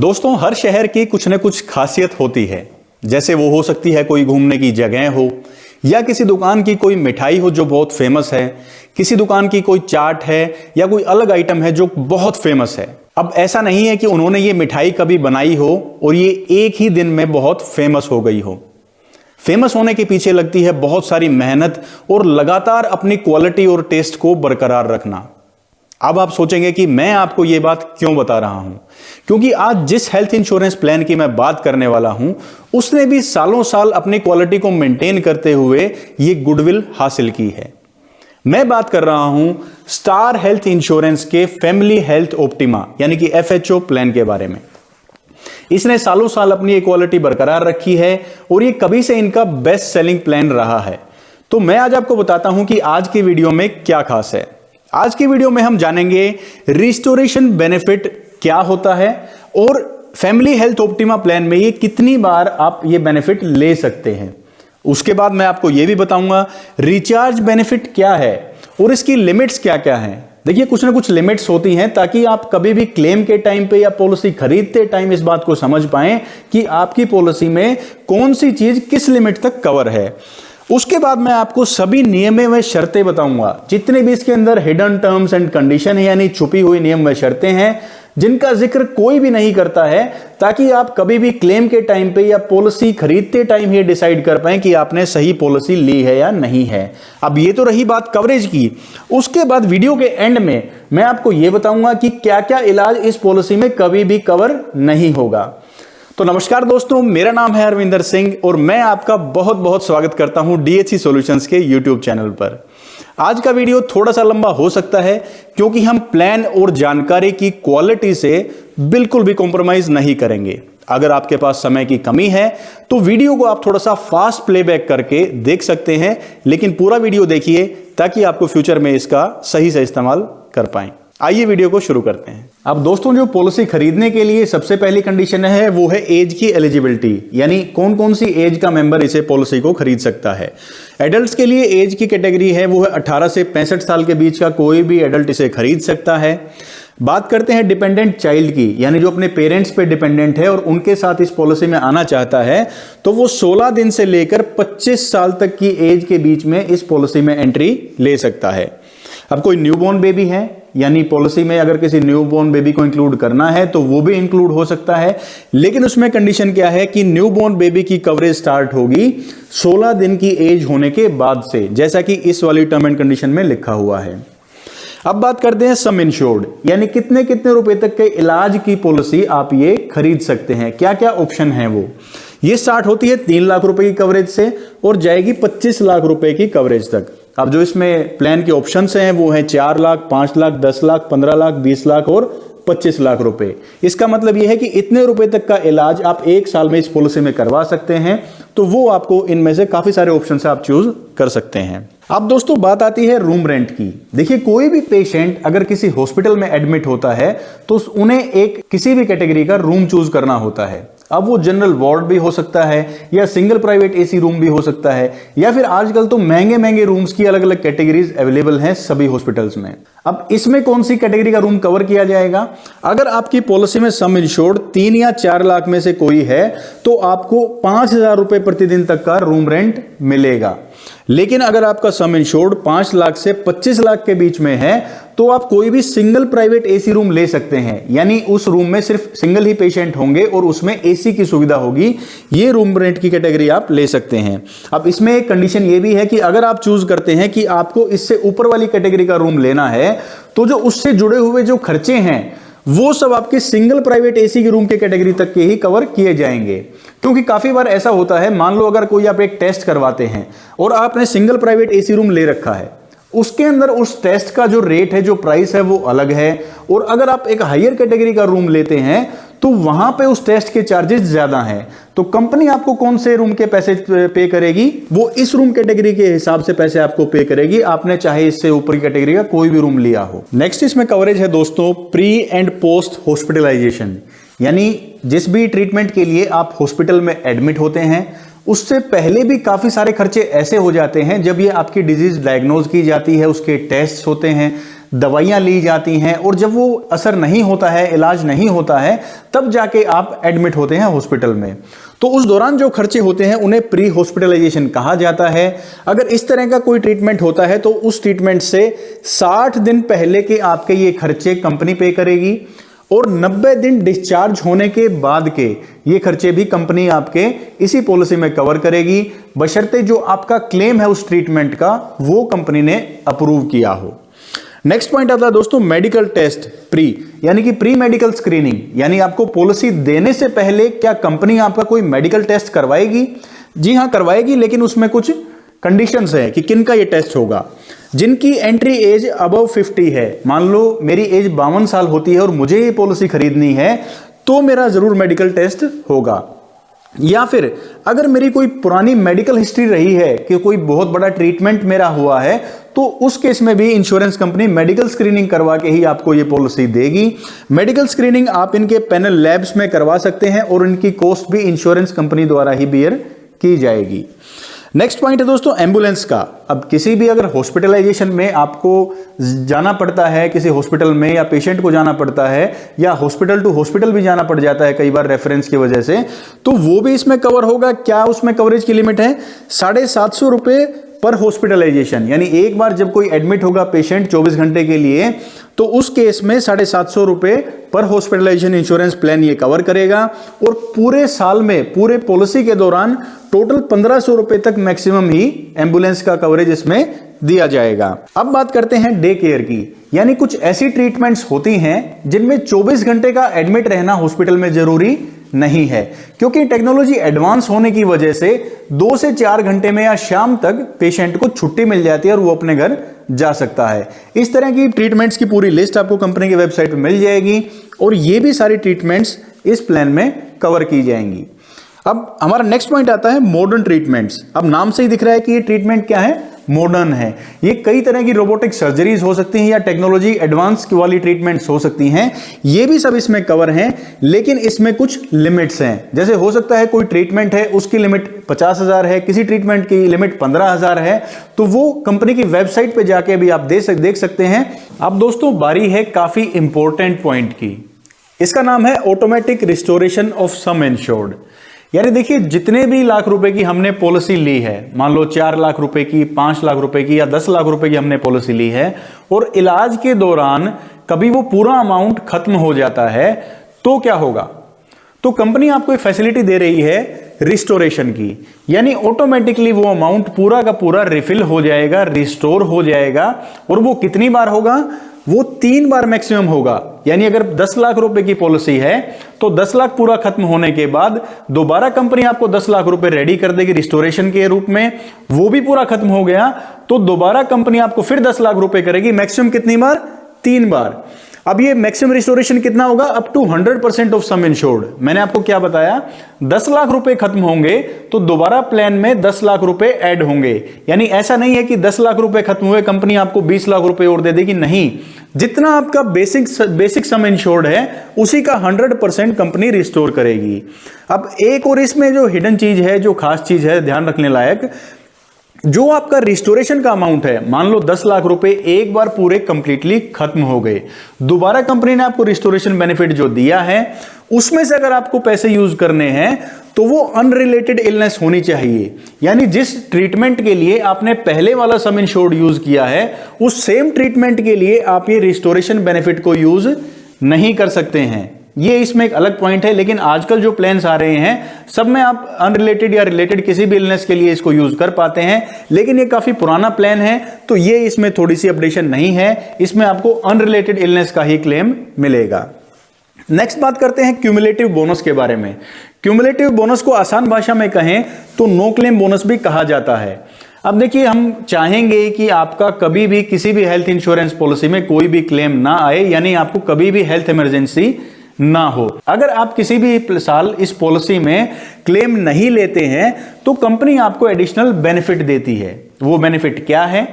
दोस्तों, हर शहर की कुछ न कुछ खासियत होती है। जैसे वो हो सकती है कोई घूमने की जगह हो, या किसी दुकान की कोई मिठाई हो जो बहुत फेमस है, किसी दुकान की कोई चाट है, या कोई अलग आइटम है जो बहुत फेमस है। अब ऐसा नहीं है कि उन्होंने ये मिठाई कभी बनाई हो और ये एक ही दिन में बहुत फेमस हो गई हो। फेमस होने के पीछे लगती है बहुत सारी मेहनत और लगातार अपनी क्वालिटी और टेस्ट को बरकरार रखना। अब आप सोचेंगे कि मैं आपको यह बात क्यों बता रहा हूं, क्योंकि आज जिस हेल्थ इंश्योरेंस प्लान की मैं बात करने वाला हूं, उसने भी सालों साल अपनी क्वालिटी को मेंटेन करते हुए ये गुडविल हासिल की है। मैं बात कर रहा हूं स्टार हेल्थ इंश्योरेंस के फैमिली हेल्थ ऑप्टिमा यानी कि FHO प्लान के बारे में। इसने सालों साल अपनी क्वालिटी बरकरार रखी है और ये कभी से इनका बेस्ट सेलिंग प्लान रहा है। तो मैं आज आपको बताता हूं कि आज की वीडियो में क्या खास है। आज की वीडियो में हम जानेंगे रिस्टोरेशन बेनिफिट क्या होता है और फैमिली हेल्थ ऑप्टिमा प्लान में ये कितनी बार आप ये बेनिफिट ले सकते हैं। उसके बाद मैं आपको ये भी बताऊंगा रिचार्ज बेनिफिट क्या है और इसकी लिमिट्स क्या क्या हैं। देखिए, कुछ ना कुछ लिमिट्स होती हैं ताकि आप कभी भी क्लेम के टाइम पे या पॉलिसी खरीदते टाइम इस बात को समझ पाएं कि आपकी पॉलिसी में कौन सी चीज किस लिमिट तक कवर है। उसके बाद मैं आपको सभी नियमें व शर्तें बताऊंगा, जितने भी इसके अंदर हिडन टर्म्स एंड कंडीशन है यानी छुपी हुई नियम व शर्तें हैं जिनका जिक्र कोई भी नहीं करता है, ताकि आप कभी भी क्लेम के टाइम पे या पॉलिसी खरीदते टाइम ये डिसाइड कर पाएं कि आपने सही पॉलिसी ली है या नहीं है। अब ये तो रही बात कवरेज की। उसके बाद वीडियो के एंड में मैं आपको ये बताऊंगा कि क्या क्या इलाज इस पॉलिसी में कभी भी कवर नहीं होगा। तो नमस्कार दोस्तों, मेरा नाम है अरविंदर सिंह और मैं आपका बहुत बहुत स्वागत करता हूं DHC सॉल्यूशंस के YouTube चैनल पर। आज का वीडियो थोड़ा सा लंबा हो सकता है क्योंकि हम प्लान और जानकारी की क्वालिटी से बिल्कुल भी कॉम्प्रोमाइज नहीं करेंगे। अगर आपके पास समय की कमी है तो वीडियो को आप थोड़ा सा फास्ट प्लेबैक करके देख सकते हैं, लेकिन पूरा वीडियो देखिए ताकि आपको फ्यूचर में इसका सही से इस्तेमाल कर पाएं। आइए वीडियो को शुरू करते हैं। अब दोस्तों, जो पॉलिसी खरीदने के लिए सबसे पहली कंडीशन है वो है एज की एलिजिबिलिटी, यानी कौन कौन सी एज का मेंबर इसे पॉलिसी को खरीद सकता है। एडल्ट्स के लिए एज की कैटेगरी है वो है 18 से 65 साल के बीच का कोई भी एडल्ट इसे खरीद सकता है। बात करते हैं डिपेंडेंट चाइल्ड की, यानी जो अपने पेरेंट्स पे डिपेंडेंट है और उनके साथ इस पॉलिसी में आना चाहता है, तो वो 16 दिन से लेकर 25 साल तक की एज के बीच में इस पॉलिसी में एंट्री ले सकता है। अब कोई न्यूबॉर्न बेबी है, यानी पॉलिसी में अगर किसी न्यूबॉर्न बेबी को इंक्लूड करना है तो वो भी इंक्लूड हो सकता है, लेकिन उसमें कंडीशन क्या है कि न्यूबॉर्न बेबी की कवरेज स्टार्ट होगी 16 दिन की एज होने के बाद से, जैसा कि इस वाली टर्म एंड कंडीशन में लिखा हुआ है। अब बात करते हैं सम इंश्योर्ड, यानी कितने कितने रुपए तक के इलाज की पॉलिसी आप ये खरीद सकते हैं, क्या क्या ऑप्शन है वो। ये स्टार्ट होती है 3 लाख रुपए की कवरेज से और जाएगी 25 लाख रुपए की कवरेज तक। अब जो इसमें प्लान के ऑप्शंस हैं वो हैं 4 लाख, 5 लाख, 10 लाख, 15 लाख, 20 लाख और 25 लाख रुपए। इसका मतलब यह है कि इतने रुपए तक का इलाज आप एक साल में इस पॉलिसी में करवा सकते हैं, तो वो आपको इनमें से काफी सारे ऑप्शन से आप चूज कर सकते हैं। अब दोस्तों, बात आती है रूम रेंट की। देखिए, कोई भी पेशेंट अगर किसी हॉस्पिटल में एडमिट होता है तो उन्हें एक किसी भी कैटेगरी का रूम चूज करना होता है। अब वो जनरल वार्ड भी हो सकता है या सिंगल प्राइवेट AC रूम भी हो सकता है, या फिर आजकल तो महंगे महंगे रूम्स की अलग अलग कैटेगरीज अवेलेबल हैं सभी हॉस्पिटल्स में। अब इसमें कौन सी कैटेगरी का रूम कवर किया जाएगा? अगर आपकी पॉलिसी में सम इंश्योर्ड 3 या 4 लाख में से कोई है तो आपको 5,000 रुपए प्रतिदिन तक का रूम रेंट मिलेगा। लेकिन अगर आपका सम इंश्योर्ड 5 लाख से 25 लाख के बीच में है तो आप कोई भी सिंगल प्राइवेट AC रूम ले सकते हैं, यानी उस रूम में सिर्फ सिंगल ही पेशेंट होंगे और उसमें AC की सुविधा होगी। ये रूम रेंट की कैटेगरी आप ले सकते हैं। अब इसमें एक कंडीशन ये भी है कि अगर आप चूज करते हैं कि आपको इससे ऊपर वाली कैटेगरी का रूम लेना है तो जो उससे जुड़े हुए जो खर्चे हैं वो सब आपके सिंगल प्राइवेट AC की रूम के कैटेगरी तक के ही कवर किए जाएंगे। क्योंकि काफी बार ऐसा होता है, मान लो अगर कोई आप एक टेस्ट करवाते हैं और आपने सिंगल प्राइवेट AC रूम ले रखा है, उसके अंदर उस टेस्ट का जो रेट है, जो प्राइस है वो अलग है, और अगर आप एक हायर कैटेगरी का रूम लेते हैं तो वहां पे उस टेस्ट के चार्जेस ज्यादा हैं। तो कंपनी आपको कौन से रूम के पैसे पे करेगी? वो इस रूम कैटेगरी के हिसाब से पैसे आपको पे करेगी, आपने चाहे इससे ऊपर की कैटेगरी का कोई भी रूम लिया हो। नेक्स्ट इसमें कवरेज है दोस्तों प्री एंड पोस्ट हॉस्पिटलाइजेशन, यानी जिस भी ट्रीटमेंट के लिए आप हॉस्पिटल में एडमिट होते हैं उससे पहले भी काफी सारे खर्चे ऐसे हो जाते हैं जब ये आपकी डिजीज डायग्नोज की जाती है, उसके टेस्ट होते हैं, दवाइयाँ ली जाती हैं, और जब वो असर नहीं होता है, इलाज नहीं होता है, तब जाके आप एडमिट होते हैं हॉस्पिटल में। तो उस दौरान जो खर्चे होते हैं उन्हें प्री हॉस्पिटलाइजेशन कहा जाता है। अगर इस तरह का कोई ट्रीटमेंट होता है तो उस ट्रीटमेंट से 60 दिन पहले के आपके ये खर्चे कंपनी पे करेगी, और 90 दिन डिस्चार्ज होने के बाद के ये खर्चे भी कंपनी आपके इसी पॉलिसी में कवर करेगी, बशर्ते जो आपका क्लेम है उस ट्रीटमेंट का वो कंपनी ने अप्रूव किया हो। नेक्स्ट पॉइंट आता है दोस्तों मेडिकल टेस्ट प्री, यानी कि प्री मेडिकल स्क्रीनिंग, यानी आपको पॉलिसी देने से पहले क्या कंपनी आपका कोई मेडिकल टेस्ट करवाएगी? जी हां, करवाएगी, लेकिन उसमें कुछ कंडीशंस है कि किन का ये टेस्ट होगा। जिनकी एंट्री एज अबव 50 है, मान लो मेरी एज 52 साल होती है और मुझे ये पॉलिसी खरीदनी है, तो मेरा जरूर मेडिकल टेस्ट होगा। या फिर अगर मेरी कोई पुरानी मेडिकल हिस्ट्री रही है कि कोई बहुत बड़ा ट्रीटमेंट मेरा हुआ है, तो उस केस में भी इंश्योरेंस कंपनी मेडिकल स्क्रीनिंग करवा के ही आपको ये पॉलिसी देगी। मेडिकल स्क्रीनिंग आप इनके पैनल लैब्स में करवा सकते हैं और इनकी कॉस्ट भी इंश्योरेंस कंपनी द्वारा ही बियर की जाएगी। नेक्स्ट पॉइंट है दोस्तों एम्बुलेंस का। अब किसी भी अगर हॉस्पिटलाइजेशन में आपको जाना पड़ता है, किसी हॉस्पिटल में, या पेशेंट को जाना पड़ता है, या हॉस्पिटल टू हॉस्पिटल भी जाना पड़ जाता है कई बार रेफरेंस की वजह से, तो वो भी इसमें कवर होगा। क्या उसमें कवरेज की लिमिट है? 750 रुपए पर हॉस्पिटलाइजेशन, यानी एक बार जब कोई एडमिट होगा पेशेंट 24 घंटे के लिए, तो उस केस में 750 रुपए पर हॉस्पिटलाइजेशन इंश्योरेंस प्लान ये कवर करेगा, और पूरे साल में, पूरे पॉलिसी के दौरान टोटल 1500 रुपए तक मैक्सिमम ही एम्बुलेंस का कवरेज इसमें दिया जाएगा। अब बात करते हैं डे केयर की, यानी कुछ ऐसी ट्रीटमेंट्स होती हैं जिनमें 24 घंटे का एडमिट रहना हॉस्पिटल में जरूरी नहीं है, क्योंकि टेक्नोलॉजी एडवांस होने की वजह से 2 से 4 घंटे में या शाम तक पेशेंट को छुट्टी मिल जाती है और वो अपने घर जा सकता है। इस तरह की ट्रीटमेंट्स की पूरी लिस्ट आपको कंपनी की वेबसाइट पर मिल जाएगी, और ये भी सारी ट्रीटमेंट्स इस प्लान में कवर की जाएंगी। अब हमारा नेक्स्ट पॉइंट आता है मॉडर्न ट्रीटमेंट्स। अब नाम से ही दिख रहा है कि ये ट्रीटमेंट क्या है, मॉडर्न है। ये कई तरह की रोबोटिक सर्जरीज हो सकती हैं या टेक्नोलॉजी एडवांस वाली ट्रीटमेंट्स हो सकती हैं, ये भी सब इसमें कवर हैं, लेकिन इसमें कुछ लिमिट्स हैं। जैसे हो सकता है कोई ट्रीटमेंट है उसकी लिमिट 50,000 है, किसी ट्रीटमेंट की लिमिट 15,000 है, तो वो कंपनी की वेबसाइट पे जाके भी आप देख सकते हैं। अब दोस्तों बारी है काफी इंपॉर्टेंट पॉइंट की, इसका नाम है automatic restoration of sum insured. यानी देखिए, जितने भी लाख रुपए की हमने पॉलिसी ली है, मान लो 4 लाख रुपए की, 5 लाख रुपए की या 10 लाख रुपए की हमने पॉलिसी ली है, और इलाज के दौरान कभी वो पूरा अमाउंट खत्म हो जाता है, तो क्या होगा? तो कंपनी आपको एक फैसिलिटी दे रही है रिस्टोरेशन की, यानी ऑटोमेटिकली वो अमाउंट पूरा का पूरा रिफिल हो जाएगा, रिस्टोर हो जाएगा। और वो कितनी बार होगा? वो 3 बार मैक्सिमम होगा। यानी अगर 10 लाख रुपए की पॉलिसी है तो 10 लाख पूरा खत्म होने के बाद दोबारा कंपनी आपको 10 लाख रुपए रेडी कर देगी रिस्टोरेशन के रूप में, वो भी पूरा खत्म हो गया तो दोबारा कंपनी आपको फिर 10 लाख रुपए करेगी। मैक्सिमम कितनी बार? 3 बार। अब ये मैक्सिमम रिस्टोरेशन कितना होगा? Up to 100% of sum insured. मैंने आपको क्या बताया, 10 लाख रुपए खत्म होंगे तो दोबारा प्लान में 10 लाख रुपए ऐड होंगे। यानी ऐसा नहीं है कि 10 लाख रुपए खत्म हुए कंपनी आपको 20 लाख रुपए और दे देगी, नहीं, जितना आपका बेसिक सम इंश्योर्ड है उसी का 100% कंपनी रिस्टोर करेगी। अब एक और इसमें जो हिडन चीज है, जो खास चीज है ध्यान रखने लायक, जो आपका रिस्टोरेशन का अमाउंट है, मान लो 10 लाख रुपए एक बार पूरे कंप्लीटली खत्म हो गए, दोबारा कंपनी ने आपको रिस्टोरेशन बेनिफिट जो दिया है उसमें से अगर आपको पैसे यूज करने हैं तो वो अनरिलेटेड इलनेस होनी चाहिए। यानी जिस ट्रीटमेंट के लिए आपने पहले वाला सम इंश्योर्ड यूज किया है उस सेम ट्रीटमेंट के लिए आप ये रिस्टोरेशन बेनिफिट को यूज नहीं कर सकते हैं। ये इसमें एक अलग पॉइंट है, लेकिन आजकल जो प्लान्स आ रहे हैं सब में आप अनरिलेटेड या रिलेटेड किसी भी इलनेस के लिए इसको यूज कर पाते हैं, लेकिन ये काफी पुराना प्लान है तो ये इसमें थोड़ी सी अपडेशन नहीं है, इसमें आपको अनरिलेटेड इलनेस का ही क्लेम मिलेगा। नेक्स्ट बात करते हैं क्यूमुलेटिव बोनस के बारे में। क्यूमुलेटिव बोनस को आसान भाषा में कहें तो नो क्लेम बोनस भी कहा जाता है। अब देखिए, हम चाहेंगे कि आपका कभी भी किसी भी हेल्थ इंश्योरेंस पॉलिसी में कोई भी क्लेम ना आए, यानी आपको कभी भी हेल्थ इमरजेंसी ना हो। अगर आप किसी भी साल इस पॉलिसी में क्लेम नहीं लेते हैं तो कंपनी आपको एडिशनल बेनिफिट देती है। वो बेनिफिट क्या है?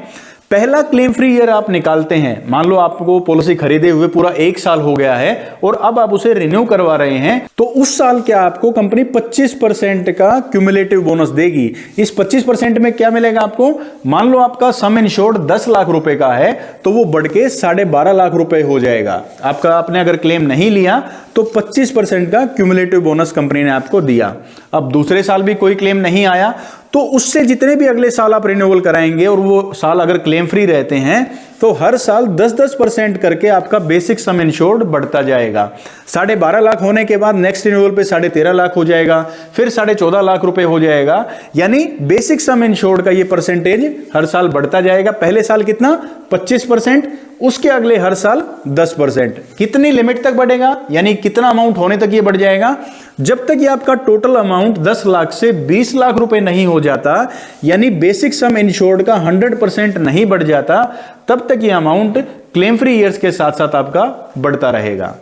पहला क्लेम फ्री ईयर आप निकालते हैं, मान लो आपको पॉलिसी खरीदे हुए पूरा 1 साल हो गया है और अब आप उसे रिन्यू करवा रहे हैं, तो उस साल क्या आपको कंपनी 25% का क्यूमुलेटिव बोनस देगी। इस 25% में क्या मिलेगा आपको, मान लो आपका सम इंश्योर्ड 10 लाख रुपए का है तो वो बढ़ के 12.5 लाख रुपए हो जाएगा। आपका आपने अगर क्लेम नहीं लिया तो 25% का क्यूमुलेटिव बोनस कंपनी ने आपको दिया। अब दूसरे साल भी कोई क्लेम नहीं आया तो उससे जितने भी अगले साल आप रिन्यूअल कराएंगे और वो साल अगर क्लेम फ्री रहते हैं तो हर साल 10-10% करके आपका बेसिक सम इंश्योर्ड बढ़ता जाएगा। 12.5 लाख होने के बाद नेक्स्ट रिन्यूअल पे 13.5 लाख हो जाएगा, फिर 14.5 लाख रुपए हो जाएगा। यानी बेसिक सम इंश्योर्ड का ये परसेंटेज हर साल बढ़ता जाएगा। पहले साल कितना, 25%, उसके अगले हर साल 10%। कितनी लिमिट तक बढ़ेगा, यानी कितना अमाउंट होने तक ये बढ़ जाएगा, जब तक ये आपका टोटल अमाउंट 10 लाख से 20 लाख रुपए नहीं हो जाता, यानी बेसिक सम इंश्योर्ड का 100% नहीं बढ़ जाता, तब तक ये अमाउंट क्लेम फ्री ईयर्स के साथ साथ आपका बढ़ता रहेगा।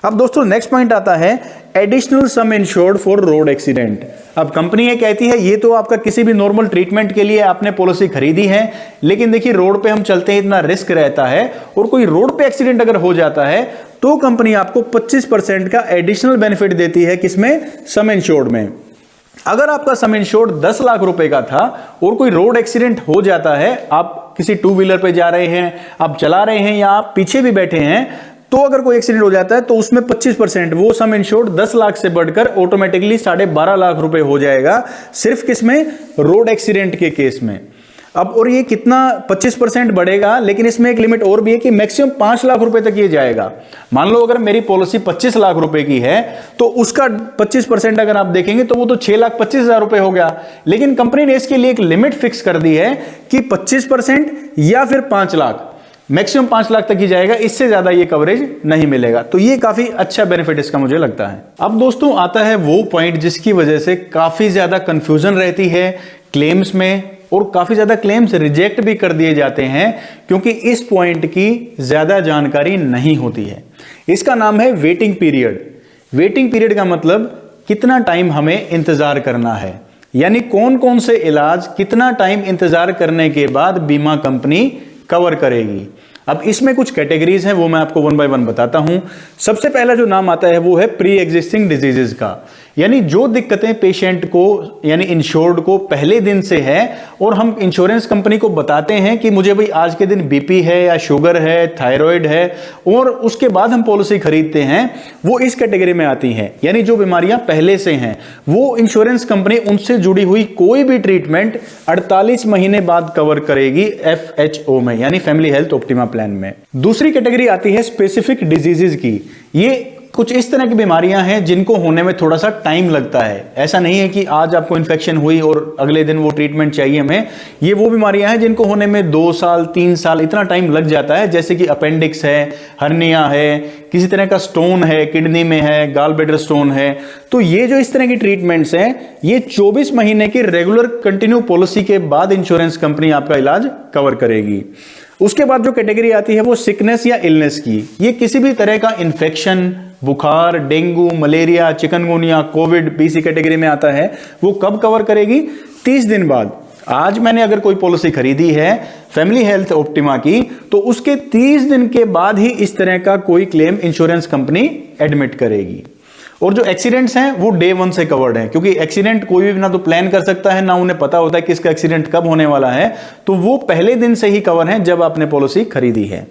अब दोस्तों नेक्स्ट पॉइंट आता है additional some insured for road accident. अब कंपनी ये कहती है ये तो आपका किसी भी नॉर्मल ट्रीटमेंट के लिए आपने पॉलिसी खरीदी है, लेकिन देखिए रोड पे हम चलते हैं, इतना रिस्क रहता है और कोई रोड पे एक्सीडेंट अगर हो जाता है तो कंपनी आपको 25% का एडिशनल बेनिफिट देती है। किसमें, सम इंश्योर्ड में। अगर आपका सम इंश्योर्ड 10 लाख रुपए का था और कोई रोड एक्सीडेंट हो जाता है, आप किसी टू व्हीलर पे जा रहे हैं, आप चला रहे हैं या आप पीछे भी बैठे हैं, तो अगर कोई एक्सीडेंट हो जाता है तो उसमें 25% वो सम इंश्योर्ड 10 लाख से बढ़कर ऑटोमेटिकली 12.5 लाख रुपए हो जाएगा, सिर्फ किसमें, रोड एक्सीडेंट के केस में। अब और ये कितना 25% बढ़ेगा, लेकिन इसमें एक लिमिट और भी है कि मैक्सिमम 5 लाख रुपए तक ये जाएगा। मान लो अगर मेरी पॉलिसी 25 लाख रुपए की है तो उसका 25% अगर आप देखेंगे तो वो तो 6,25,000 रुपए हो गया, लेकिन कंपनी ने इसके लिए एक लिमिट फिक्स कर दी है कि 25% या फिर 5 लाख, मैक्सिमम 5 लाख तक ही जाएगा, इससे ज्यादा ये कवरेज नहीं मिलेगा। तो ये काफी अच्छा बेनिफिट इसका मुझे लगता है। अब दोस्तों आता है वो पॉइंट जिसकी वजह से काफी ज्यादा कंफ्यूजन रहती है क्लेम्स में और काफी ज्यादा क्लेम्स रिजेक्ट भी कर दिए जाते हैं क्योंकि इस पॉइंट की ज्यादा जानकारी नहीं होती है। इसका नाम है वेटिंग पीरियड। वेटिंग पीरियड का मतलब कितना टाइम हमें इंतजार करना है, यानी कौन कौन से इलाज कितना टाइम इंतजार करने के बाद बीमा कंपनी कवर करेगी। अब इसमें कुछ कैटेगरीज हैं, वो मैं आपको 1 बाय 1 बताता हूं। सबसे पहला जो नाम आता है वो है प्री एग्जिस्टिंग डिजीजेस का, यानी जो दिक्कतें पेशेंट को यानी इंश्योर्ड को पहले दिन से है और हम इंश्योरेंस कंपनी को बताते हैं कि मुझे भाई आज के दिन बीपी है या शुगर है, थायराइड है, और उसके बाद हम पॉलिसी खरीदते हैं, वो इस कैटेगरी में आती हैं। यानी जो बीमारियां पहले से हैं वो इंश्योरेंस कंपनी उनसे जुड़ी हुई कोई भी ट्रीटमेंट 48 महीने बाद कवर करेगी FHO में, यानी फैमिली हेल्थ ऑप्टिमा प्लान में। दूसरी कैटेगरी आती है स्पेसिफिक डिजीजेज की। ये कुछ इस तरह की बीमारियां हैं जिनको होने में थोड़ा सा टाइम लगता है। ऐसा नहीं है कि आज आपको इन्फेक्शन हुई और अगले दिन वो ट्रीटमेंट चाहिए हमें। ये वो बीमारियां हैं जिनको होने में 2 साल 3 साल इतना टाइम लग जाता है, जैसे कि अपेंडिक्स है, हर्निया है, किसी तरह का स्टोन है, किडनी में है, गॉल ब्लैडर स्टोन है। तो ये जो इस तरह की ट्रीटमेंट्स हैं ये 24 महीने की रेगुलर कंटिन्यू पॉलिसी के बाद इंश्योरेंस कंपनी आपका इलाज कवर करेगी। उसके बाद जो कैटेगरी आती है वो सिकनेस या इलनेस की। ये किसी भी तरह का इन्फेक्शन, बुखार, डेंगू, मलेरिया, चिकनगुनिया, कोविड भी इसी कैटेगरी में आता है। वो कब कवर करेगी, 30 दिन बाद। आज मैंने अगर कोई पॉलिसी खरीदी है फैमिली हेल्थ ऑप्टिमा की तो उसके 30 दिन के बाद ही इस तरह का कोई क्लेम इंश्योरेंस कंपनी एडमिट करेगी। और जो एक्सीडेंट्स हैं वो डे 1 से कवर्ड हैं, क्योंकि एक्सीडेंट कोई भी ना तो प्लान कर सकता है ना उन्हें पता होता है कि इसका एक्सीडेंट कब होने वाला है, तो वो पहले दिन से ही कवर है जब आपने पॉलिसी खरीदी है।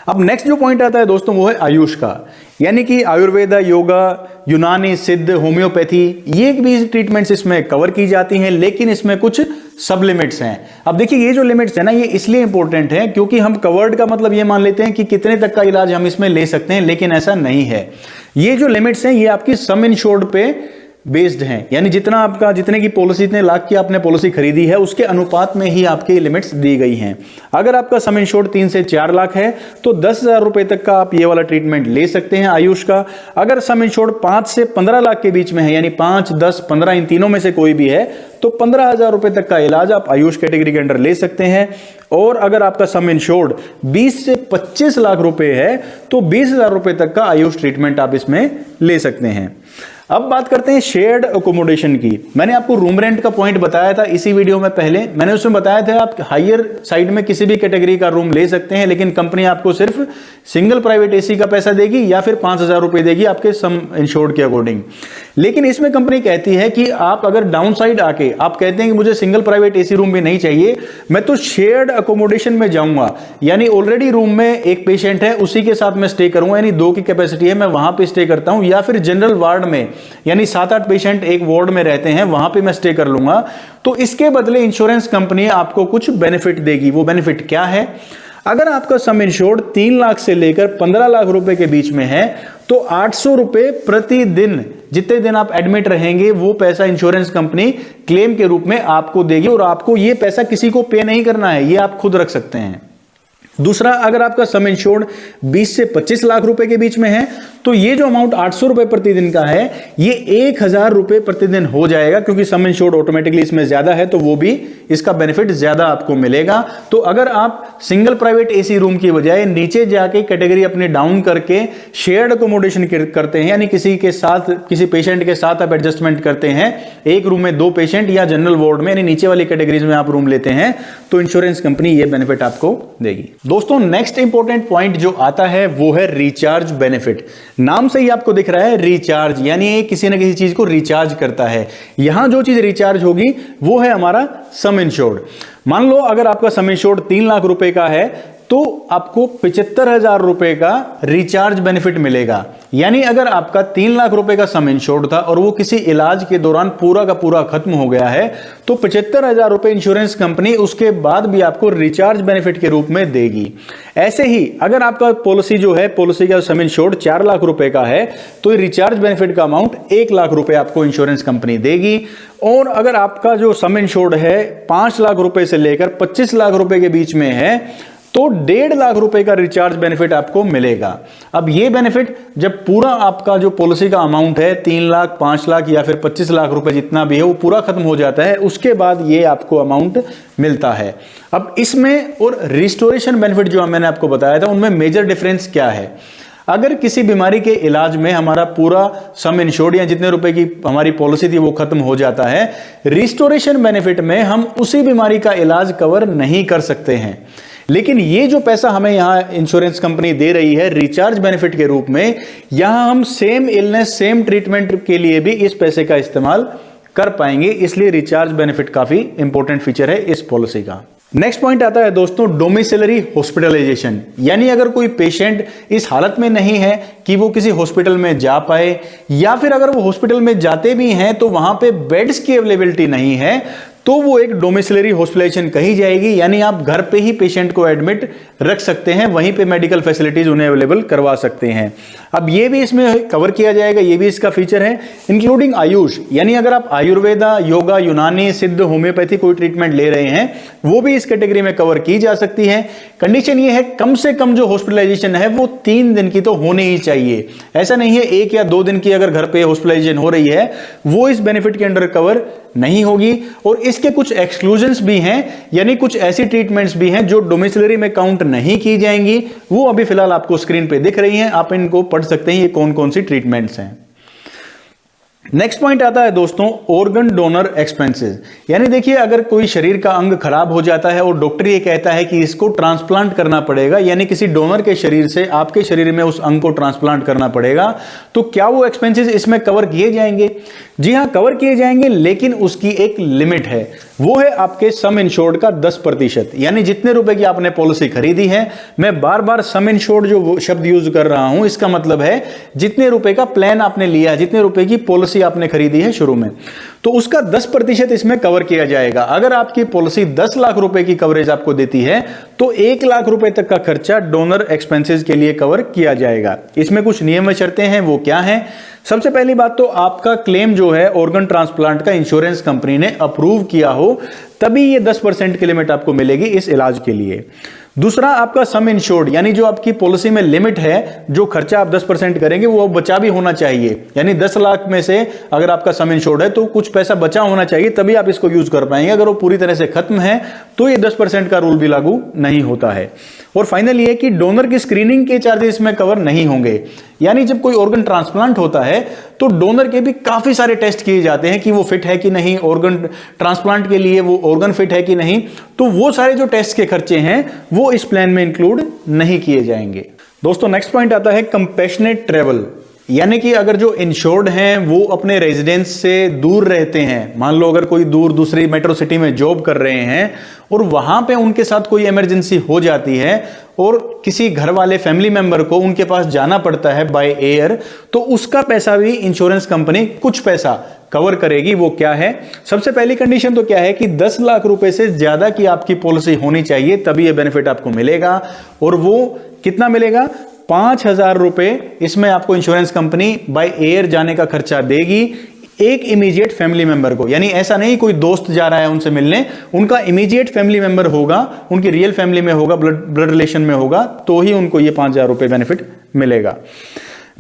अब नेक्स्ट जो पॉइंट आता है दोस्तों वो है आयुष का, यानी कि आयुर्वेदा, योगा, यूनानी, सिद्ध, होम्योपैथी, ये भी ट्रीटमेंट्स इसमें कवर की जाती हैं, लेकिन इसमें कुछ सब लिमिट्स हैं। अब देखिए ये जो लिमिट्स है ना ये इसलिए इंपॉर्टेंट है क्योंकि हम कवर्ड का मतलब ये मान लेते हैं कि कितने तक का इलाज हम इसमें ले सकते हैं, लेकिन ऐसा नहीं है। ये जो लिमिट्स हैं ये आपकी सम इंश्योर्ड पे बेस्ड हैं, यानी जितना आपका जितने की पॉलिसी, इतने लाख की आपने पॉलिसी खरीदी है उसके अनुपात में ही आपकी लिमिट्स दी गई हैं। अगर आपका सम इंश्योर्ड 3 से 4 लाख है तो 10,000 रुपए तक का आप ये वाला ट्रीटमेंट ले सकते हैं आयुष का। अगर सम इंश्योर्ड 5 से 15 लाख के बीच में है, यानी 5, 10, 15 इन तीनों में से कोई भी है, तो 15,000 रुपए तक का इलाज आप आयुष कैटेगरी के अंडर ले सकते हैं। और अगर आपका सम इंश्योर्ड 20 से 25 लाख रुपए है तो 20,000 रुपए तक का आयुष ट्रीटमेंट आप इसमें ले सकते हैं। अब बात करते हैं शेयर्ड अकोमोडेशन की। मैंने आपको रूम रेंट का पॉइंट बताया था इसी वीडियो में पहले। मैंने उसमें बताया था आप हायर साइड में किसी भी कैटेगरी का रूम ले सकते हैं, लेकिन कंपनी आपको सिर्फ सिंगल प्राइवेट एसी का पैसा देगी या फिर 5,000 रुपए देगी आपके सम इंश्योर्ड के अकॉर्डिंग। लेकिन इसमें कंपनी कहती है कि आप अगर डाउन साइड आके आप कहते हैं कि मुझे सिंगल प्राइवेट एसी रूम भी नहीं चाहिए, मैं तो शेयर्ड अकोमोडेशन में जाऊंगा, यानी ऑलरेडी रूम में एक पेशेंट है उसी के साथ मैं स्टे करूंगा, यानी 2 की कैपेसिटी है, मैं वहां पे स्टे करता हूं, या फिर जनरल वार्ड में यानी 7-8 पेशेंट एक वार्ड में रहते हैं वहां पे मैं स्टे कर लूंगा। तो इसके बदले इंश्योरेंस कंपनी आपको कुछ बेनिफिट देगी। वो बेनिफिट क्या है? अगर आपका सम इंश्योर्ड 3 लाख से लेकर 15 लाख रुपए के बीच में है तो 800 रुपए प्रतिदिन, जितने दिन आप एडमिट रहेंगे वो पैसा इंश्योरेंस कंपनी क्लेम के रूप में आपको देगी, और आपको ये पैसा किसी को पे नहीं करना है, ये आप खुद रख सकते हैं। दूसरा, अगर आपका सम इंश्योर्ड 20 से 25 लाख रुपए के बीच में है तो ये जो अमाउंट 800 रुपए प्रतिदिन का है ये 1000 रुपए प्रतिदिन हो जाएगा, क्योंकि सम इंश्योर्ड ऑटोमेटिकली इसमें ज्यादा है तो वो भी इसका बेनिफिट ज्यादा आपको मिलेगा। तो अगर आप सिंगल प्राइवेट एसी रूम की बजाय नीचे जाके कैटेगरी अपनी डाउन करके शेयर्ड अकोमोडेशन करते हैं, यानी किसी के साथ, किसी पेशेंट के साथ आप एडजस्टमेंट करते हैं, एक रूम में 2 पेशेंट या जनरल वार्ड में यानी नीचे वाली कैटेगरीज में आप रूम लेते हैं, तो इंश्योरेंस कंपनी ये बेनिफिट आपको देगी। दोस्तों, नेक्स्ट इंपॉर्टेंट पॉइंट जो आता है वो है रिचार्ज बेनिफिट। नाम से ही आपको दिख रहा है रिचार्ज, यानी किसी ना किसी चीज को रिचार्ज करता है। यहां जो चीज रिचार्ज होगी वो है हमारा सम इंश्योर्ड। मान लो अगर आपका सम इंश्योर्ड 3 लाख रुपए का है तो आपको 75,000 रुपए का रिचार्ज बेनिफिट मिलेगा। यानी अगर आपका 3 लाख रुपए का सम इंश्योर्ड था और वो किसी इलाज के दौरान पूरा का पूरा खत्म हो गया है तो 75,000 रुपए इंश्योरेंस कंपनी उसके बाद भी आपको रिचार्ज बेनिफिट के रूप में देगी। ऐसे ही अगर आपका पॉलिसी जो है, पॉलिसी का सम इंश्योर्ड 4 लाख रुपए का है तो रिचार्ज बेनिफिट का अमाउंट 1 लाख रुपए आपको इंश्योरेंस कंपनी देगी। और अगर आपका जो सम इंश्योर्ड है 5 लाख रुपए से लेकर 25 लाख रुपए के बीच में है तो 1.5 लाख रुपए का रिचार्ज बेनिफिट आपको मिलेगा। अब ये बेनिफिट जब पूरा आपका जो पॉलिसी का अमाउंट है 3 लाख, 5 लाख या फिर 25 लाख रुपए जितना भी है वो पूरा खत्म हो जाता है, उसके बाद ये आपको अमाउंट मिलता है। अब इसमें और रिस्टोरेशन बेनिफिट जो मैंने आपको बताया था उनमें मेजर डिफरेंस क्या है? अगर किसी बीमारी के इलाज में हमारा पूरा सम इंश्योर्ड या जितने रुपए की हमारी पॉलिसी थी वो खत्म हो जाता है, रिस्टोरेशन बेनिफिट में हम उसी बीमारी का इलाज कवर नहीं कर सकते हैं। लेकिन ये जो पैसा हमें यहां इंश्योरेंस कंपनी दे रही है रिचार्ज बेनिफिट के रूप में, यहां हम सेम इलनेस, सेम ट्रीटमेंट के लिए भी इस पैसे का इस्तेमाल कर पाएंगे। इसलिए रिचार्ज बेनिफिट काफी इंपॉर्टेंट फीचर है इस पॉलिसी का। नेक्स्ट पॉइंट आता है दोस्तों डोमिसिलरी हॉस्पिटलाइजेशन, यानी अगर कोई पेशेंट इस हालत में नहीं है कि वो किसी हॉस्पिटल में जा पाए, या फिर अगर वो हॉस्पिटल में जाते भी हैं तो वहां पे बेड्स की अवेलेबिलिटी नहीं है, तो वो एक डोमिसिलरी हॉस्पिटलाइजेशन कही जाएगी। यानी आप घर पे ही पेशेंट को एडमिट रख सकते हैं, वहीं पे मेडिकल फैसिलिटीज उन्हें अवेलेबल करवा सकते हैं। अब ये भी इसमें कवर किया जाएगा, ये भी इसका फीचर है, इंक्लूडिंग आयुष, यानी अगर आप आयुर्वेदा, योगा, यूनानी, सिद्ध, होम्योपैथी कोई ट्रीटमेंट ले रहे हैं वो भी इस कैटेगरी में कवर की जा सकती है। कंडीशन ये है कम से कम जो हॉस्पिटलाइजेशन है वो 3 दिन की तो होनी ही चाहिए। ऐसा नहीं है 1 या 2 दिन की अगर घर पे हॉस्पिटलाइजेशन हो रही है वो इस बेनिफिट के अंडर कवर नहीं होगी। और इसके कुछ एक्सक्लूजन्स भी हैं, यानी कुछ ऐसी ट्रीटमेंट्स भी हैं जो डोमिसिलरी में काउंट नहीं की जाएंगी। वो अभी फिलहाल आपको स्क्रीन पे दिख रही हैं, आप इनको पढ़ सकते हैं ये कौन कौन सी ट्रीटमेंट्स हैं। नेक्स्ट पॉइंट आता है दोस्तों ऑर्गन डोनर एक्सपेंसेस, यानी देखिए अगर कोई शरीर का अंग खराब हो जाता है और डॉक्टर ये कहता है कि इसको ट्रांसप्लांट करना पड़ेगा, यानी किसी डोनर के शरीर से आपके शरीर में उस अंग को ट्रांसप्लांट करना पड़ेगा, तो क्या वो एक्सपेंसेस इसमें कवर किए जाएंगे? जी हां, कवर किए जाएंगे, लेकिन उसकी एक लिमिट है। वो है आपके सम इंश्योर्ड का 10%, यानी जितने रुपए की आपने पॉलिसी खरीदी है, मैं बार बार सम इंश्योर्ड जो शब्द यूज कर रहा हूं इसका मतलब है जितने रुपए का प्लान आपने लिया, जितने रुपए की पॉलिसी आपने खरीदी है शुरू में, तो उसका 10% इसमें कवर किया जाएगा। अगर आपकी पॉलिसी 10 लाख रुपए की कवरेज आपको देती है तो 1 लाख रुपए तक का खर्चा डोनर एक्सपेंसेस के लिए कवर किया जाएगा। इसमें कुछ नियम व शर्तें हैं, वो क्या हैं? सबसे पहली बात तो आपका क्लेम जो है ऑर्गन ट्रांसप्लांट का इंश्योरेंस कंपनी ने अप्रूव किया हो, तभी ये 10% की लिमिट आपको मिलेगी इस इलाज के लिए। दूसरा आपका सम इंश्योर्ड, यानी जो आपकी पॉलिसी में लिमिट है, जो खर्चा आप 10% करेंगे वो बचा भी होना चाहिए। यानी 10 लाख में से अगर आपका सम इंश्योर्ड है तो कुछ पैसा बचा होना चाहिए, तभी आप इसको यूज कर पाएंगे। अगर वो पूरी तरह से खत्म है तो ये 10% का रूल भी लागू नहीं होता है। और फाइनल ये कि डोनर की स्क्रीनिंग के चार्जेस में कवर नहीं होंगे। यानी जब कोई ऑर्गन ट्रांसप्लांट होता है तो डोनर के भी काफी सारे टेस्ट किए जाते हैं कि वो फिट है कि नहीं, ऑर्गन ट्रांसप्लांट के लिए वो ऑर्गन फिट है कि नहीं। तो वो सारे जो टेस्ट के खर्चे हैं वो इस प्लान में इंक्लूड नहीं किए जाएंगे। दोस्तों नेक्स्ट पॉइंट आता है कंपैशनेट ट्रेवल, यानी कि अगर जो इंश्योर्ड हैं वो अपने रेजिडेंस से दूर रहते हैं, मान लो अगर कोई दूर दूसरी मेट्रो सिटी में जॉब कर रहे हैं और वहां पे उनके साथ कोई इमरजेंसी हो जाती है और किसी घर वाले फैमिली मेंबर को उनके पास जाना पड़ता है बाय एयर, तो उसका पैसा भी इंश्योरेंस कंपनी कुछ पैसा कवर करेगी। वो क्या है? सबसे पहली कंडीशन तो क्या है कि 10 लाख रुपए से ज्यादा की आपकी पॉलिसी होनी चाहिए, तभी यह बेनिफिट आपको मिलेगा। और वो कितना मिलेगा? 5,000 रुपए इसमें आपको इंश्योरेंस कंपनी बाय एयर जाने का खर्चा देगी एक इमीडिएट फैमिली मेंबर को। यानी ऐसा नहीं कोई दोस्त जा रहा है उनसे मिलने, उनका इमीडिएट फैमिली मेंबर होगा, उनकी रियल फैमिली में होगा, ब्लड रिलेशन में होगा, तो ही उनको ये 5,000 रुपए बेनिफिट मिलेगा।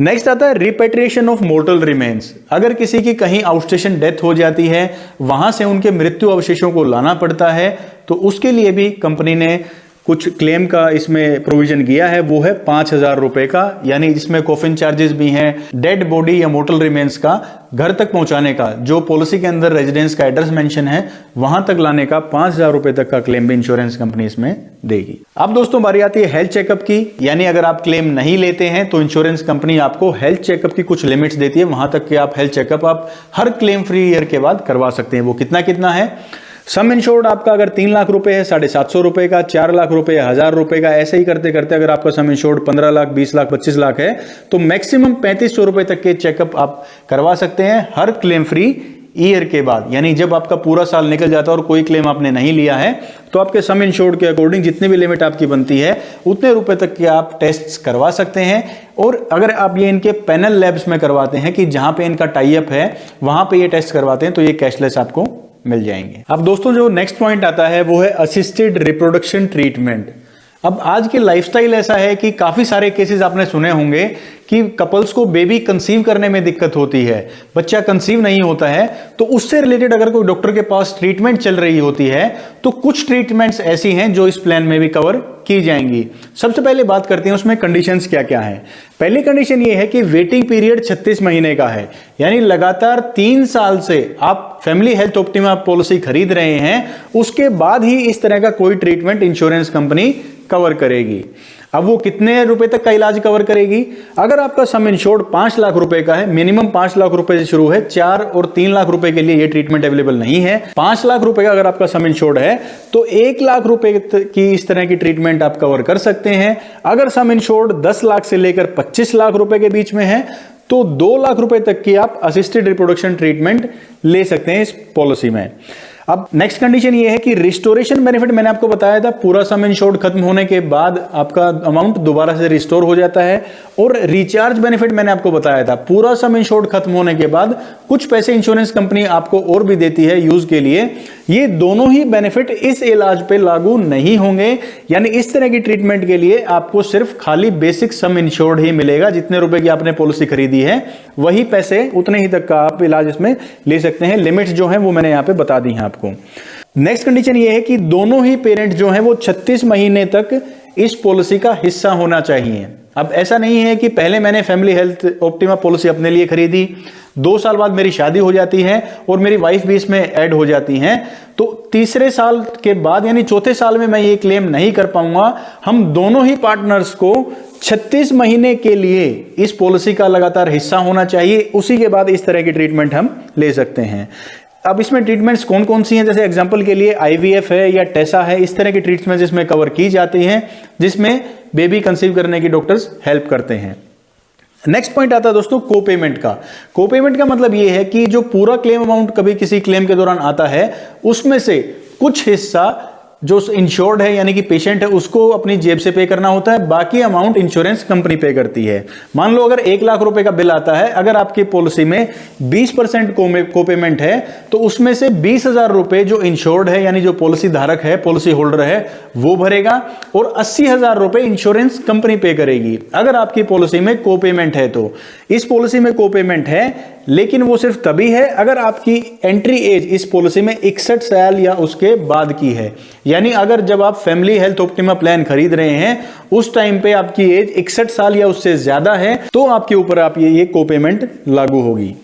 नेक्स्ट आता है रिपेट्रिएशन ऑफ मोर्टल रिमेन्स। अगर किसी की कहीं आउटस्टेशन डेथ हो जाती है, वहां से उनके मृत्यु अवशेषों को लाना पड़ता है, तो उसके लिए भी कंपनी ने कुछ क्लेम का इसमें प्रोविजन किया है, वो है 5,000 रुपए का। यानी जिसमें कॉफिन चार्जेस भी हैं, डेड बॉडी या मोर्टल रिमेन्स का घर तक पहुंचाने का, जो पॉलिसी के अंदर रेजिडेंस का एड्रेस मेंशन है वहां तक लाने का 5,000 रुपए तक का क्लेम भी इंश्योरेंस कंपनी इसमें देगी। अब दोस्तों बारी आती है हेल्थ चेकअप की। यानी अगर आप क्लेम नहीं लेते हैं तो इंश्योरेंस कंपनी आपको हेल्थ चेकअप की कुछ लिमिट्स देती है, वहां तक कि आप हेल्थ चेकअप आप हर क्लेम फ्री ईयर के बाद करवा सकते हैं। वो कितना कितना है? सम इंश्योर्ड आपका अगर 3 लाख रुपए है 750 रुपए का, 4 लाख रुपए 1,000 रुपए का, ऐसे ही करते करते अगर आपका सम इंश्योर्ड 15 लाख 20 लाख 25 लाख है तो मैक्सिमम 3,500 रुपए तक के चेकअप आप करवा सकते हैं हर क्लेम फ्री ईयर के बाद। यानी जब आपका पूरा साल निकल जाता है और कोई क्लेम आपने नहीं लिया है तो आपके सम इंश्योर्ड के अकॉर्डिंग जितनी भी लिमिट आपकी बनती है उतने रुपए तक के आप टेस्ट करवा सकते हैं। और अगर आप ये इनके पैनल लैब्स में करवाते हैं कि जहां पे इनका टाई अप है वहां पे ये टेस्ट करवाते हैं तो ये कैशलेस आपको मिल जाएंगे। अब दोस्तों जो नेक्स्ट पॉइंट आता है वो है असिस्टेड रिप्रोडक्शन ट्रीटमेंट। अब आज की लाइफस्टाइल ऐसा है कि काफी सारे केसेस आपने सुने होंगे कि कपल्स को बेबी कंसीव करने में दिक्कत होती है, बच्चा कंसीव नहीं होता है, तो उससे रिलेटेड अगर कोई डॉक्टर के पास ट्रीटमेंट चल रही होती है तो कुछ ट्रीटमेंट्स ऐसी हैं जो इस प्लान में भी कवर की जाएंगी। सबसे पहले बात करते हैं उसमें कंडीशंस क्या क्या हैं। पहली कंडीशन ये है कि वेटिंग पीरियड 36 महीने का है, यानी लगातार 3 साल से आप फैमिली हेल्थ ऑप्टिमा पॉलिसी खरीद रहे हैं, उसके बाद ही इस तरह का कोई ट्रीटमेंट इंश्योरेंस कंपनी कवर करेगी। अब वो कितने रुपए तक का इलाज कवर करेगी? अगर आपका सम इंश्योर्ड 5 लाख रुपए का है, मिनिमम 5 लाख रुपए से शुरू है, 4 और 3 लाख रुपए के लिए ये ट्रीटमेंट अवेलेबल नहीं है। 5 लाख रुपए का अगर आपका सम इंश्योर्ड है तो 1 लाख रुपए की इस तरह की ट्रीटमेंट आप कवर कर सकते हैं। अगर सम इंश्योर्ड 10 लाख से लेकर 25 लाख रुपए के बीच में है तो 2 लाख रुपए तक की आप असिस्टेड रिप्रोडक्शन ट्रीटमेंट ले सकते हैं इस पॉलिसी में। अब नेक्स्ट कंडीशन ये है कि रिस्टोरेशन बेनिफिट मैंने आपको बताया था, पूरा सम इंश्योर्ड खत्म होने के बाद आपका अमाउंट दोबारा से रिस्टोर हो जाता है। और रिचार्ज बेनिफिट मैंने आपको बताया था, पूरा सम इंश्योर्ड खत्म होने के बाद कुछ पैसे इंश्योरेंस कंपनी आपको और भी देती है यूज के लिए। ये दोनों ही बेनिफिट इस इलाज पे लागू नहीं होंगे। यानी इस तरह की ट्रीटमेंट के लिए आपको सिर्फ खाली बेसिक सम इंश्योर्ड ही मिलेगा, जितने रुपए की आपने पॉलिसी खरीदी है वही पैसे उतने ही तक का आप इलाज इसमें ले सकते हैं। लिमिट्स जो है वो मैंने यहाँ पे बता दी है आपको। नेक्स्ट कंडीशन ये है कि दोनों ही पेरेंट जो हैं वो 36 महीने तक इस पॉलिसी का हिस्सा होना चाहिए। अब ऐसा नहीं है कि पहले मैंने फैमिली हेल्थ ऑप्टिमा पॉलिसी अपने लिए खरीदी, 2 साल बाद मेरी शादी हो जाती है और मेरी वाइफ भी इसमें ऐड हो जाती हैं, तो तीसरे साल के बाद यानी चौथे साल में मैं ये क्लेम नहीं कर पाऊंगा। हम दोनों ही पार्टनर्स को 36 महीने के लिए इस पॉलिसी का लगातार हिस्सा होना चाहिए, उसी के बाद इस तरह की ट्रीटमेंट हम ले सकते हैं। अब इसमें ट्रीटमेंट्स कौन कौन सी हैं? जैसे एग्जांपल के लिए आईवीएफ है या टेसा है, इस तरह की ट्रीटमेंट्स इसमें कवर की जाती हैं जिसमें बेबी कंसीव करने की डॉक्टर्स हेल्प करते हैं। नेक्स्ट पॉइंट आता है दोस्तों कोपेमेंट का। कोपेमेंट का मतलब यह है कि जो पूरा क्लेम अमाउंट कभी किसी क्लेम के दौरान आता है उसमें से कुछ हिस्सा जो इंश्योर्ड है यानी कि पेशेंट है उसको अपनी जेब से पे करना होता है, बाकी अमाउंट इंश्योरेंस कंपनी पे करती है। मान लो अगर 1 लाख रुपए का बिल आता है, अगर आपकी पॉलिसी में 20% को पेमेंट है तो उसमें से 20,000 रुपए जो इंश्योर्ड है यानी जो पॉलिसी धारक है, पॉलिसी होल्डर है, वो भरेगा और 80,000 रुपए इंश्योरेंस कंपनी पे करेगी। अगर आपकी पॉलिसी में को पेमेंट है तो इस पॉलिसी में को पेमेंट है, लेकिन वो सिर्फ तभी है अगर आपकी एंट्री एज इस पॉलिसी में 61 साल या उसके बाद की है। यानी अगर जब आप फैमिली हेल्थ ऑप्टिमा प्लान खरीद रहे हैं उस टाइम पे आपकी एज 61 साल या उससे ज्यादा है तो आपके ऊपर आप ये को पेमेंट लागू होगी।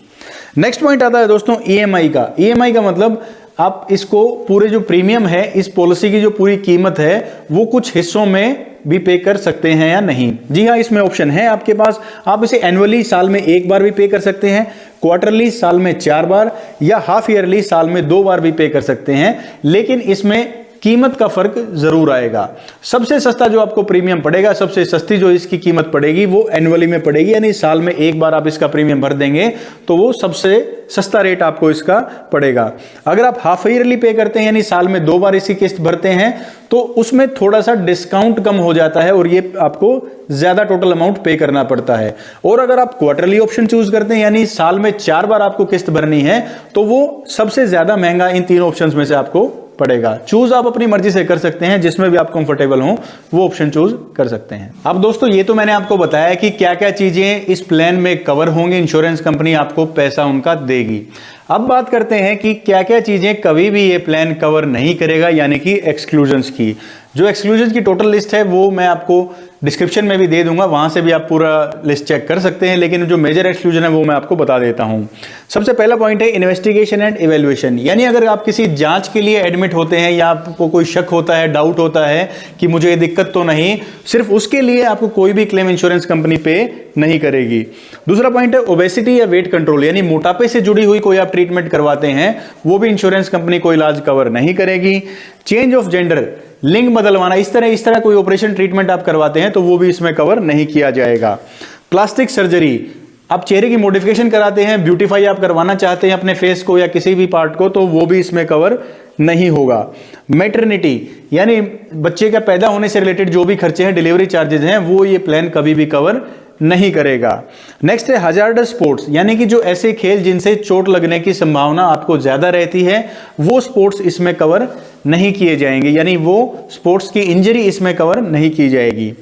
नेक्स्ट पॉइंट आता है दोस्तों ईएमआई का। ईएमआई का मतलब आप इसको पूरे जो प्रीमियम है इस पॉलिसी की जो पूरी कीमत है वो कुछ हिस्सों में भी पे कर सकते हैं या नहीं। जी हाँ, इसमें ऑप्शन है आपके पास। आप इसे एनुअली साल में 1 बार भी पे कर सकते हैं, क्वार्टरली साल में 4 बार या हाफ ईयरली साल में 2 बार भी पे कर सकते हैं, लेकिन इसमें कीमत का फर्क जरूर आएगा। सबसे सस्ता जो आपको प्रीमियम पड़ेगा, सबसे सस्ती जो इसकी कीमत पड़ेगी वो एनुअली में पड़ेगी, यानी साल में 1 बार आप इसका प्रीमियम भर देंगे तो वो सबसे सस्ता रेट आपको इसका पड़ेगा। अगर आप हाफ ईयरली पे करते हैं यानी साल में 2 बार इसकी किस्त भरते हैं तो उसमें थोड़ा सा डिस्काउंट कम हो जाता है और ये आपको ज्यादा टोटल अमाउंट पे करना पड़ता है। और अगर आप क्वार्टरली ऑप्शन चूज करते हैं यानी साल में 4 बार आपको किस्त भरनी है तो वो सबसे ज्यादा महंगा इन तीनों ऑप्शंस में से आपको पड़ेगा। चूज आप अपनी मर्जी से कर सकते हैं, जिसमें भी आप कंफर्टेबल हो वो ऑप्शन चूज कर सकते हैं। अब दोस्तों ये तो मैंने आपको बताया कि क्या क्या चीजें इस प्लान में कवर होंगी, इंश्योरेंस कंपनी आपको पैसा उनका देगी। अब बात करते हैं कि क्या क्या चीजें कभी भी ये प्लान कवर नहीं करेगा, यानी कि एक्सक्लूजन्स की। जो एक्सक्लूजन्स की टोटल लिस्ट है वो मैं आपको डिस्क्रिप्शन में भी दे दूंगा, वहां से भी आप पूरा लिस्ट चेक कर सकते हैं, लेकिन जो मेजर एक्सक्लूजन है वो मैं आपको बता देता हूं। सबसे पहला पॉइंट है इन्वेस्टिगेशन एंड इवैल्यूएशन, यानी अगर आप किसी जांच के लिए एडमिट होते हैं या आपको कोई शक होता है, डाउट होता है कि मुझे ये दिक्कत तो नहीं, सिर्फ उसके लिए आपको कोई भी क्लेम इंश्योरेंस कंपनी पे नहीं करेगी। दूसरा पॉइंट है ओबेसिटी या वेट कंट्रोल, यानी मोटापे से जुड़ी हुई कोई आप ट्रीटमेंट करवाते हैं वो भी इंश्योरेंस कंपनी कोई इलाज कवर नहीं करेगी। चेंज ऑफ जेंडर, लिंग बदलवाना, इस तरह कोई ऑपरेशन ट्रीटमेंट आप करवाते हैं तो वो भी इसमें कवर नहीं किया जाएगा। प्लास्टिक सर्जरी, आप चेहरे की मॉडिफिकेशन कराते हैं, ब्यूटीफाई आप करवाना चाहते हैं अपने फेस को या किसी भी पार्ट को, तो वो भी इसमें कवर नहीं होगा। मैटरनिटी यानी बच्चे का पैदा होने से रिलेटेड जो भी खर्चे हैं, डिलीवरी चार्जेस हैं, वो ये प्लान कभी भी कवर नहीं करेगा। नेक्स्ट है हजार्डस स्पोर्ट्स, यानी कि जो ऐसे खेल जिनसे चोट लगने की संभावना आपको ज्यादा रहती है वो स्पोर्ट्स इसमें कवर नहीं किए जाएंगे, यानी वो स्पोर्ट्स की इंजरी इसमें कवर नहीं की जाएगी।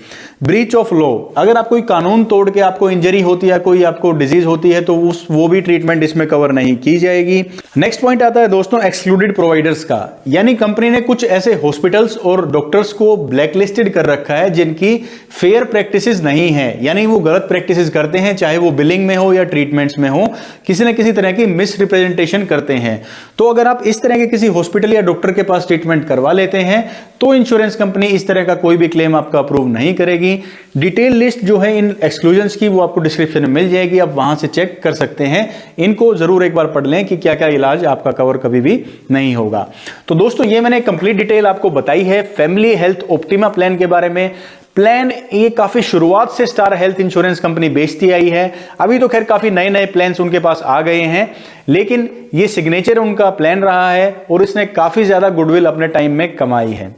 ब्रीच ऑफ लॉ, अगर आप कोई कानून तोड़ के आपको इंजरी होती है, कोई आपको डिजीज होती है तो वो भी ट्रीटमेंट इसमें कवर नहीं की जाएगी। नेक्स्ट पॉइंट आता है दोस्तों एक्सक्लूडेड प्रोवाइडर्स का, यानी कंपनी ने कुछ ऐसे हॉस्पिटल्स और डॉक्टर्स को ब्लैकलिस्टेड कर रखा है जिनकी फेयर प्रैक्टिसेस नहीं है, यानी वो गलत प्रैक्टिसेस करते हैं, चाहे वो बिलिंग में हो या ट्रीटमेंट्स में हो, किसी न किसी तरह की मिस रिप्रेजेंटेशन करते हैं। तो अगर आप इस तरह के किसी हॉस्पिटल या डॉक्टर के पास ट्रीटमेंट करवा लेते हैं तो इंश्योरेंस कंपनी इस तरह का कोई भी क्लेम आपका अप्रूव नहीं करेगी। डिटेल लिस्ट जो है इन एक्सक्लूजन्स की वो आपको डिस्क्रिप्शन में मिल जाएगी, आप वहां से चेक कर सकते हैं। इनको जरूर एक बार पढ़ लें कि क्या क्या इलाज आपका कवर कभी भी नहीं होगा। तो दोस्तों ये मैंने कंप्लीट डिटेल आपको बताई है फैमिली हेल्थ ऑप्टिमा प्लान के बारे में। प्लान ये काफी शुरुआत से स्टार हेल्थ इंश्योरेंस कंपनी बेचती आई है, अभी तो खैर काफी नए नए प्लान्स उनके पास आ गए हैं, लेकिन ये सिग्नेचर उनका प्लान रहा है और इसने काफी ज्यादा गुडविल अपने टाइम में कमाई है।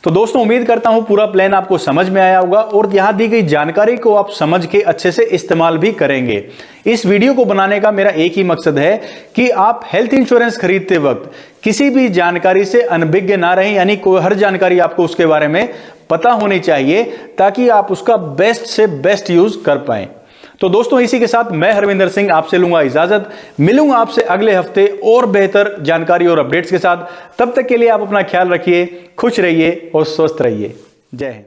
तो दोस्तों उम्मीद करता हूं पूरा प्लान आपको समझ में आया होगा और यहां दी गई जानकारी को आप समझ के अच्छे से इस्तेमाल भी करेंगे। इस वीडियो को बनाने का मेरा एक ही मकसद है कि आप हेल्थ इंश्योरेंस खरीदते वक्त किसी भी जानकारी से अनभिज्ञ ना रहें, यानी कोई हर जानकारी आपको उसके बारे में पता होनी चाहिए ताकि आप उसका बेस्ट से बेस्ट यूज कर पाएं। तो दोस्तों इसी के साथ मैं हरविंदर सिंह आपसे लूंगा इजाजत, मिलूंगा आपसे अगले हफ्ते और बेहतर जानकारी और अपडेट्स के साथ। तब तक के लिए आप अपना ख्याल रखिए, खुश रहिए और स्वस्थ रहिए। जय हिंद।